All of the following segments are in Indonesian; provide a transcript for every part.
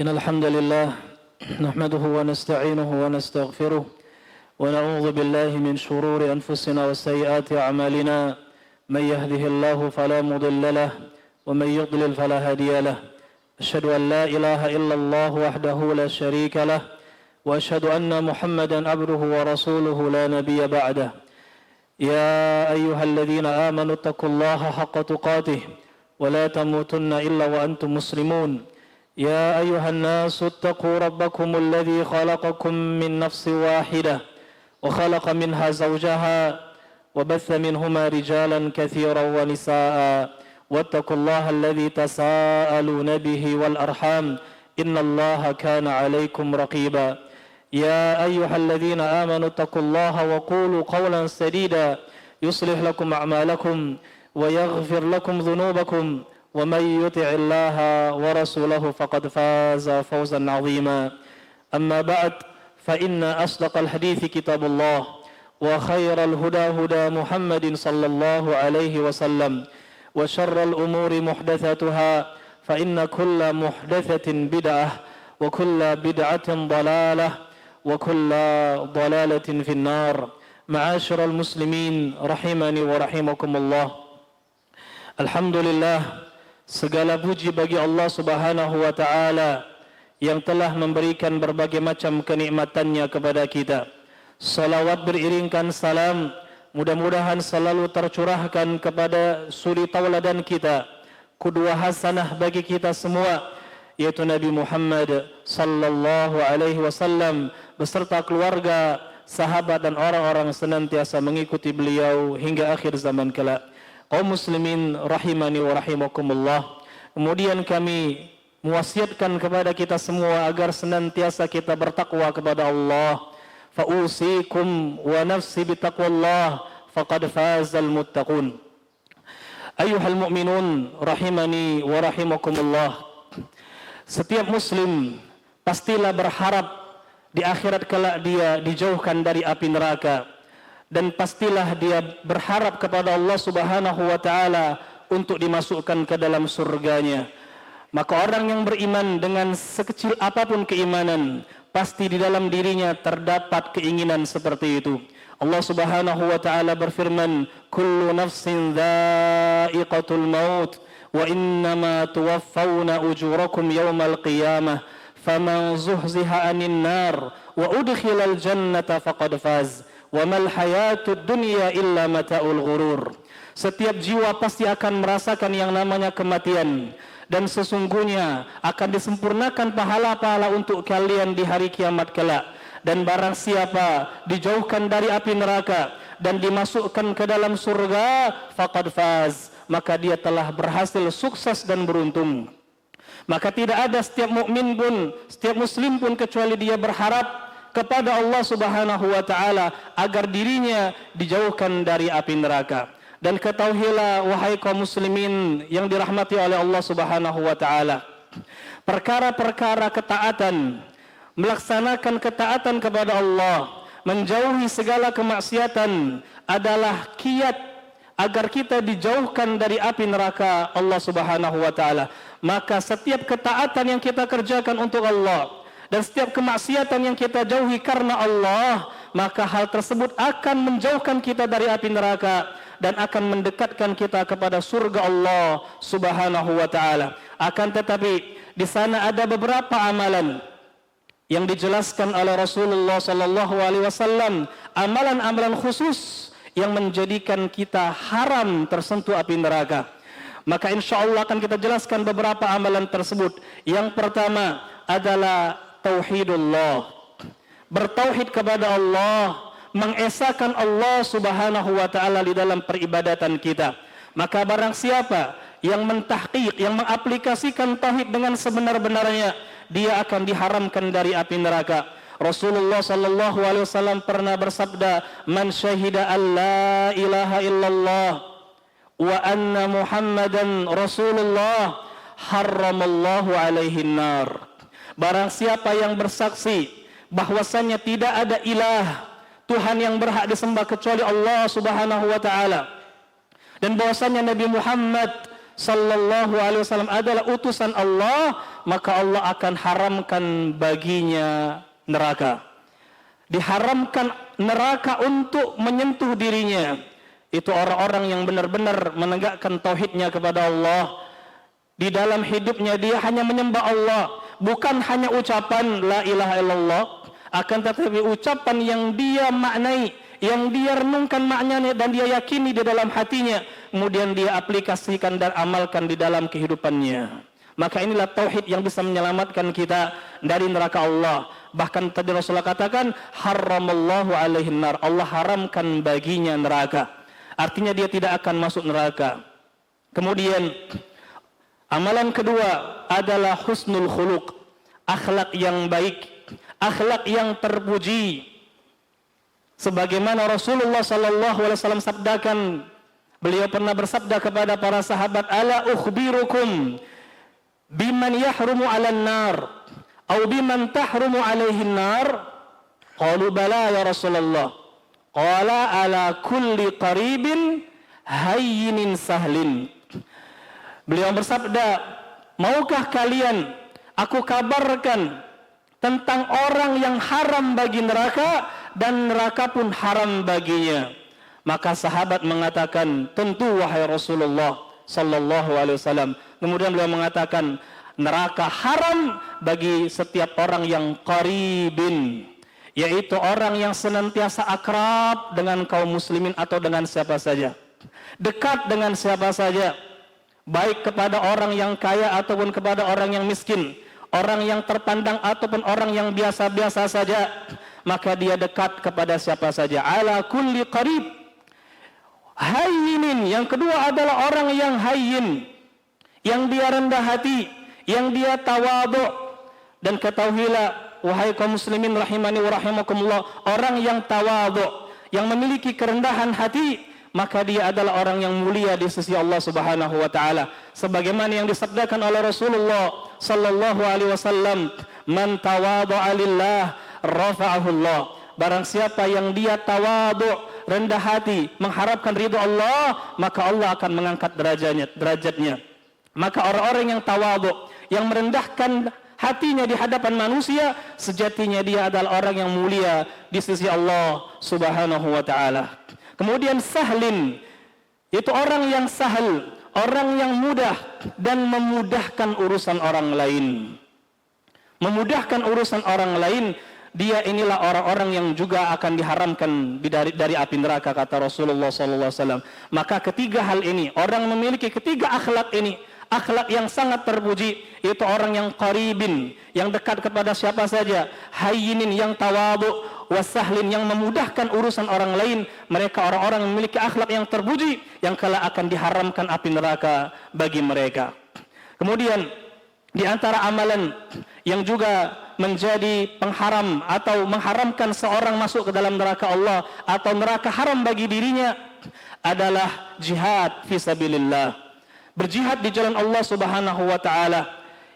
إن الحمد لله نحمده ونستعينه ونستغفره ونعوذ بالله من شرور أنفسنا وسيئات أعمالنا من يهده الله فلا مضل له ومن يضلل فلا هادي له أشهد أن لا إله إلا الله وحده لا شريك له وأشهد أن محمدا عبده ورسوله لا نبي بعده يا أيها الذين آمنوا اتقوا الله حق تقاته ولا تموتن إلا وأنتم مسلمون يا أيها الناس اتقوا ربكم الذي خلقكم من نفس واحدة وخلق منها زوجها وبث منهما رجالا كثيرا ونساء واتقوا الله الذي تساءلون به والأرحام إن الله كان عليكم رقيبا يا أيها الذين آمنوا اتقوا الله وقولوا قولا سديدا يصلح لكم أعمالكم ويغفر لكم ذنوبكم ومن يطع الله ورسوله فقد فاز فوزا عظيما أما بعد فإن أصدق الحديث كتاب الله وخير الهدى هدى محمد صلى الله عليه وسلم وشر الأمور محدثاتها فإن كل محدثة بدعة وكل بدعة ضلالة وكل ضلالة في النار معاشر المسلمين رحمني ورحمكم الله. Alhamdulillah, segala puji bagi Allah Subhanahu wa taala yang telah memberikan berbagai macam kenikmatannya kepada kita. Salawat beriringkan salam mudah-mudahan selalu tercurahkan kepada suri tauladan kita, qudwah hasanah bagi kita semua, yaitu Nabi Muhammad sallallahu alaihi wasallam beserta keluarga, sahabat dan orang-orang senantiasa mengikuti beliau hingga akhir zaman kelak. Kaum muslimin rahimani wa rahimakumullah. Kemudian kami mewasiatkan kepada kita semua agar senantiasa kita bertakwa kepada Allah. Fa usikum wa nafsi bitaqwallah faqad fazal muttaqun. Ayyuhal mu'minun rahimani wa rahimakumullah. Setiap muslim pastilah berharap di akhirat kelak dia dijauhkan dari api neraka, dan pastilah dia berharap kepada Allah Subhanahu wa taala untuk dimasukkan ke dalam surganya. Maka orang yang beriman dengan sekecil apapun keimanan, pasti di dalam dirinya terdapat keinginan seperti itu. Allah Subhanahu wa taala berfirman, "Kullu nafsin dha'iqatul maut wa innama tuwaffawna ujurakum yawmal qiyamah faman zuhziha 'anil nar wa udkhilal jannata faqad faz wa mal hayatud dunya illa mata'ul ghurur." Setiap jiwa pasti akan merasakan yang namanya kematian, dan sesungguhnya akan disempurnakan pahala-pahala untuk kalian di hari kiamat kelak. Dan barang siapa dijauhkan dari api neraka dan dimasukkan ke dalam surga, faqad faz, maka dia telah berhasil, sukses dan beruntung. Maka tidak ada setiap mukmin pun, setiap muslim pun kecuali dia berharap kepada Allah Subhanahu wa taala agar dirinya dijauhkan dari api neraka. Dan ketahuilah wahai kaum muslimin yang dirahmati oleh Allah Subhanahu wa taala, perkara-perkara ketaatan, melaksanakan ketaatan kepada Allah, menjauhi segala kemaksiatan adalah kiat agar kita dijauhkan dari api neraka Allah Subhanahu wa taala. Maka setiap ketaatan yang kita kerjakan untuk Allah dan setiap kemaksiatan yang kita jauhi karena Allah, maka hal tersebut akan menjauhkan kita dari api neraka dan akan mendekatkan kita kepada surga Allah Subhanahu wa taala. Akan tetapi di sana ada beberapa amalan yang dijelaskan oleh Rasulullah sallallahu alaihi wasallam, amalan-amalan khusus yang menjadikan kita haram tersentuh api neraka. Maka insyaallah akan kita jelaskan beberapa amalan tersebut. Yang pertama adalah tauhidullah, bertauhid kepada Allah, mengesahkan Allah Subhanahu wa taala di dalam peribadatan kita. Maka barang siapa yang mentahqiq, yang mengaplikasikan tauhid dengan sebenar-benarnya, dia akan diharamkan dari api neraka. Rasulullah sallallahu alaihi wasallam pernah bersabda, "Man syahida an la ilaha illallah wa anna Muhammadan Rasulullah harramallahu alaihi nar." Barang siapa yang bersaksi bahwasanya tidak ada ilah, Tuhan yang berhak disembah kecuali Allah Subhanahu wa taala, dan bahwasanya Nabi Muhammad sallallahu alaihi wasallam adalah utusan Allah, maka Allah akan haramkan baginya neraka. Diharamkan neraka untuk menyentuh dirinya. Itu orang-orang yang benar-benar menegakkan tauhidnya kepada Allah. Di dalam hidupnya dia hanya menyembah Allah, bukan hanya ucapan la ilaha illallah, akan tetapi ucapan yang dia maknai, yang dia renungkan maknanya dan dia yakini di dalam hatinya, kemudian dia aplikasikan dan amalkan di dalam kehidupannya. Maka inilah tauhid yang bisa menyelamatkan kita dari neraka Allah. Bahkan tadi Rasulullah katakan, haramallahu alaihin nar, Allah haramkan baginya neraka. Artinya dia tidak akan masuk neraka. Kemudian amalan kedua adalah husnul khuluq, akhlak yang baik, akhlak yang terpuji. Sebagaimana Rasulullah sallallahu alaihi wasallam sabdakan, beliau pernah bersabda kepada para sahabat, ala ukhbirukum biman yahrumu 'alan nar atau biman tahrumu 'alaihin nar? Qalu bala ya Rasulullah. Qala ala kulli qaribin hayyinin sahlin. Beliau bersabda, maukah kalian aku kabarkan tentang orang yang haram bagi neraka dan neraka pun haram baginya? Maka sahabat mengatakan, tentu wahai Rasulullah sallallahu alaihi wasallam. Kemudian beliau mengatakan, neraka haram bagi setiap orang yang qaribin, yaitu orang yang senantiasa akrab dengan kaum muslimin atau dengan siapa saja, dekat dengan siapa saja, baik kepada orang yang kaya ataupun kepada orang yang miskin, orang yang terpandang ataupun orang yang biasa-biasa saja, maka dia dekat kepada siapa saja. Ala kulli qarib hayyinin, yang kedua adalah orang yang hayyin, yang dia rendah hati, yang dia tawadhu. Dan ketahuilah wahai kaum muslimin rahimani wa rahimakumullah, orang yang tawadhu, yang memiliki kerendahan hati, maka dia adalah orang yang mulia di sisi Allah Subhanahu wa taala. Sebagaimana yang disabdakan oleh Rasulullah sallallahu alaihi wasallam, man tawadhu'a lillah rafa'ahu Allah. Barang siapa yang dia tawadhu, rendah hati, mengharapkan ridha Allah, maka Allah akan mengangkat derajatnya. Maka orang-orang yang tawadhu, yang merendahkan hatinya di hadapan manusia, sejatinya dia adalah orang yang mulia di sisi Allah Subhanahu wa taala. Kemudian sahlin, itu orang yang sahal, orang yang mudah dan memudahkan urusan orang lain. Memudahkan urusan orang lain, dia inilah orang-orang yang juga akan diharamkan dari api neraka, kata Rasulullah SAW. Maka ketiga hal ini, orang memiliki ketiga akhlak ini, akhlak yang sangat terpuji, itu orang yang qaribin, yang dekat kepada siapa saja, hayyinin, yang tawadhu, wasahlin, yang memudahkan urusan orang lain. Mereka orang-orang yang memiliki akhlak yang terpuji, yang kala akan diharamkan api neraka bagi mereka. Kemudian di antara amalan yang juga menjadi pengharam atau mengharamkan seorang masuk ke dalam neraka Allah atau neraka haram bagi dirinya adalah jihad fisabilillah, berjihad di jalan Allah Subhanahu wa taala,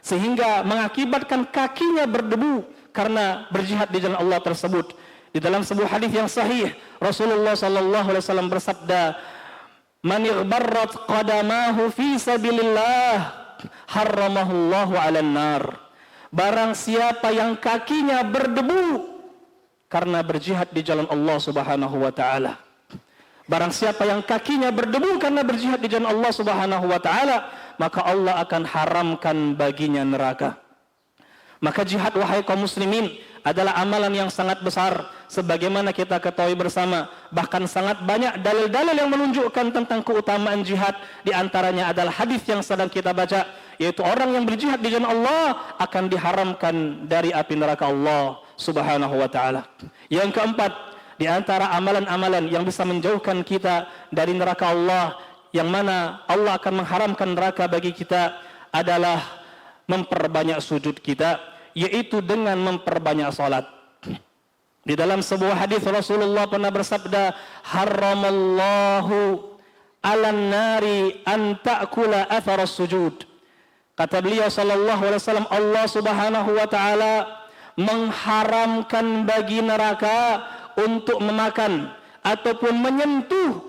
sehingga mengakibatkan kakinya berdebu karena berjihad di jalan Allah tersebut. Di dalam sebuah hadis yang sahih, Rasulullah sallallahu alaihi wasallam bersabda, "Man ighbarrat qadamahu fi sabilillah harramahullahu 'alan nar." Barang siapa yang kakinya berdebu karena berjihad di jalan Allah Subhanahu wa taala, barang siapa yang kakinya berdebu karena berjihad di jalan Allah Subhanahu wa taala, maka Allah akan haramkan baginya neraka. Maka jihad, wahai kaum muslimin, adalah amalan yang sangat besar, sebagaimana kita ketahui bersama. Bahkan sangat banyak dalil-dalil yang menunjukkan tentang keutamaan jihad. Di antaranya adalah hadis yang sedang kita baca, yaitu orang yang berjihad di jalan Allah akan diharamkan dari api neraka Allah Subhanahu wa taala. Yang keempat, di antara amalan-amalan yang bisa menjauhkan kita dari neraka Allah, yang mana Allah akan mengharamkan neraka bagi kita, adalah memperbanyak sujud kita, yaitu dengan memperbanyak salat. Di dalam sebuah hadis Rasulullah pernah bersabda, haramallahu 'alan nari an ta'kula atharas sujud. Kata beliau sallallahu alaihi wasallam, Allah Subhanahu wa taala mengharamkan bagi neraka untuk memakan ataupun menyentuh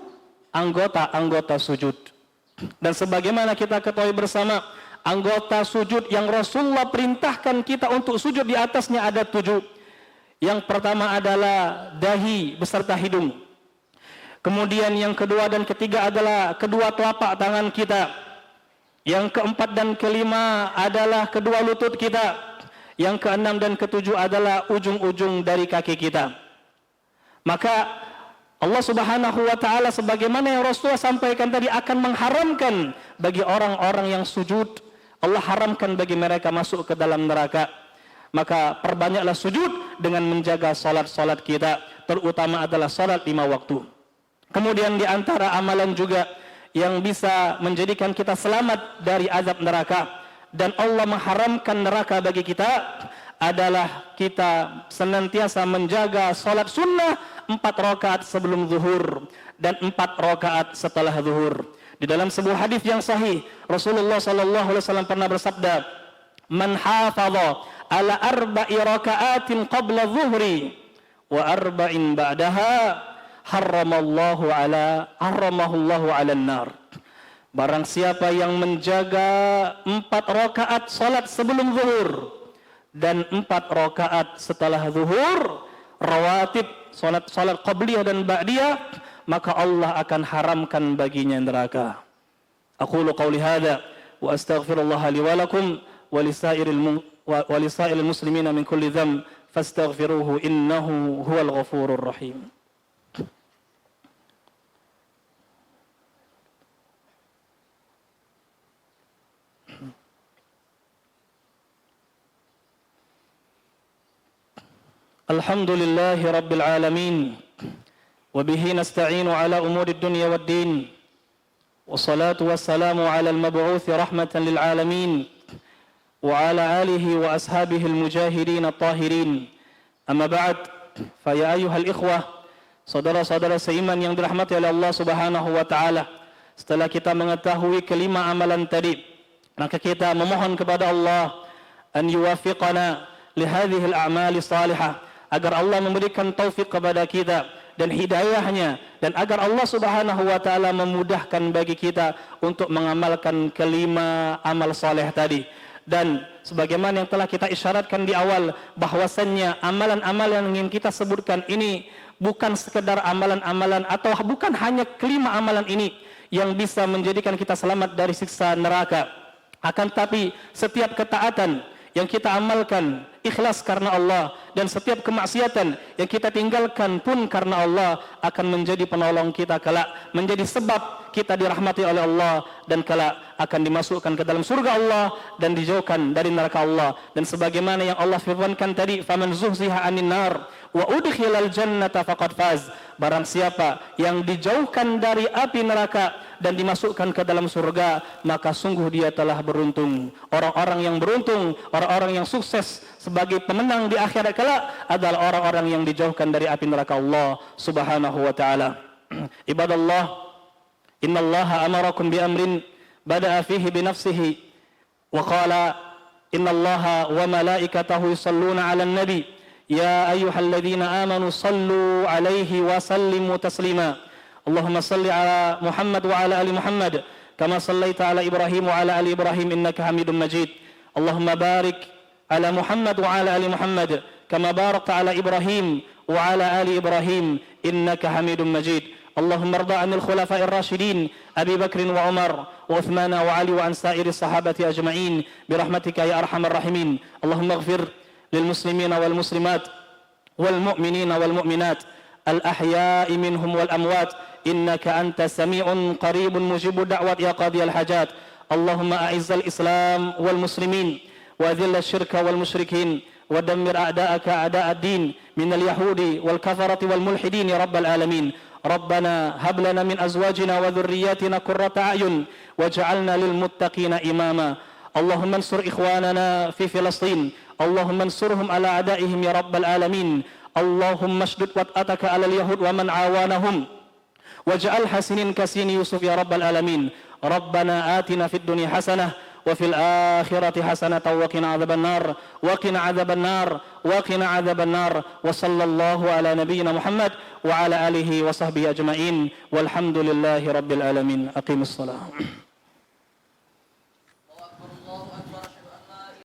anggota-anggota sujud. Dan sebagaimana kita ketahui bersama, anggota sujud yang Rasulullah perintahkan kita untuk sujud di atasnya ada 7. Yang pertama adalah dahi beserta hidung. Kemudian yang kedua dan ketiga adalah kedua telapak tangan kita. Yang keempat dan kelima adalah kedua lutut kita. Yang keenam dan ketujuh adalah ujung-ujung dari kaki kita. Maka Allah Subhanahu wa taala sebagaimana yang Rasulullah sampaikan tadi akan mengharamkan bagi orang-orang yang sujud. Allah haramkan bagi mereka masuk ke dalam neraka. Maka perbanyaklah sujud dengan menjaga salat-salat kita, terutama adalah salat 5 waktu. Kemudian di antara amalan juga yang bisa menjadikan kita selamat dari azab neraka dan Allah mengharamkan neraka bagi kita adalah kita senantiasa menjaga salat sunnah 4 rakaat sebelum zuhur dan 4 rakaat setelah zuhur. Di dalam sebuah hadis yang sahih, Rasulullah sallallahu alaihi wasallam pernah bersabda, "Man hafadha ala 4 rakaatin qabla zuhri wa 4 ba'daha, harramallahu 'alan nar." Barang siapa yang menjaga 4 rakaat salat sebelum zuhur dan 4 rakaat setelah zuhur, rawatib salat qabliyah dan ba'diyah, maka Allah akan haramkan baginya neraka. Aqulu qawli hadza wa astaghfirullah li wa lakum wa lisairil muslimina min kulli dhanb fastaghfiruhu innahu huwal ghafurur rahim. Alhamdulillahi rabbil alamin wa bihi nasta'inu ala umuri dunya waddin wassalatu wassalamu ala al-mab'uthi rahmatan lil alamin wa ala alihi wa ashabihi al-mujahidin at-tahirin. Amma ba'd, fa ya ayyuhal ikhwah, saudara-saudara seiman yang dirahmati oleh Allah Subhanahu wa taala, setelah kita mengetahui kelima amalan tadi, maka kita memohon kepada Allah an yuwafiqana li hadhihi al-a'mali salihah, agar Allah memberikan taufik kepada kita dan hidayahnya, dan agar Allah Subhanahu wa taala memudahkan bagi kita untuk mengamalkan kelima amal saleh tadi. Dan sebagaimana yang telah kita isyaratkan di awal, bahwasannya amalan-amalan yang ingin kita sebutkan ini bukan sekedar amalan-amalan atau bukan hanya kelima amalan ini yang bisa menjadikan kita selamat dari siksa neraka, akan tapi setiap ketaatan yang kita amalkan ikhlas karena Allah, dan setiap kemaksiatan yang kita tinggalkan pun karena Allah akan menjadi penolong kita kelak, menjadi sebab kita dirahmati oleh Allah, dan kelak akan dimasukkan ke dalam surga Allah dan dijauhkan dari neraka Allah. Dan sebagaimana yang Allah firmankan tadi, faman zuhziha 'anil nar wa udkhilal jannata faqad faz, barang siapa yang dijauhkan dari api neraka dan dimasukkan ke dalam surga, maka sungguh dia telah beruntung. Orang-orang yang beruntung, orang-orang yang sukses sebagai pemenang di akhirat kelak adalah orang-orang yang dijauhkan dari api neraka Allah Subhanahu wa taala. Ibadallah, innallaha amarakum bi amrin bada'a fihi bi nafsihi wa qala innallaha wa malaikatahu yusalluna 'alan nabi ya ayyuhalladzina amanu sallu 'alaihi wa sallimu taslima. Allahumma salli ala Muhammad wa ala ali Muhammad kama sallaita ala Ibrahim wa ala ali Ibrahim innaka Hamidum Majid. Allahumma barik ala Muhammad wa ala ali Muhammad kama barakta ala Ibrahim wa ala ali Ibrahim innaka Hamidum Majid. Allahumma arda 'anil khulafa'ir rasyidin Abi Bakr wa Umar wa Uthman wa Ali wa an sa'iri sahabati ajma'in birahmatika ya arhamar rahimin. Allahumma ighfir lil muslimina wal muslimat wal mu'minina wal mu'minat al-ahya'i minhum wal amwat innaka anta sami'un qaribun mujibud da'wat ya qadiyal hajat. Allahumma a'izzal islam wal muslimin wa adhillal syirka wal musyrikin wa dammir a'da'aka a'da'ad din minal yahudi wal kafarati wal mulhidin ya rabbal alamin. Rabbana hab lana min azwajina wa dhurriyyatina qurrata a'yun waj'alna lil muttaqina imama. Allahumma ansur ikhwanana fi Filastin, Allahumma ansurhum ala a'da'ihim ya rabbal alamin. Allahumma shdud wat'ataka alal yahud wa man awanahum waj'al hasinin kasini Yusuf ya rabbal alamin. Rabbana atina fid dunya hasanah wa fil akhirati hasanatan wa qina adzaban nar wa qina adzaban nar wa qina adzaban nar wa sallallahu ala nabiyyina Muhammad wa ala alihi wa sahbihi ajma'in walhamdulillahi rabbil alamin. Aqimus salam.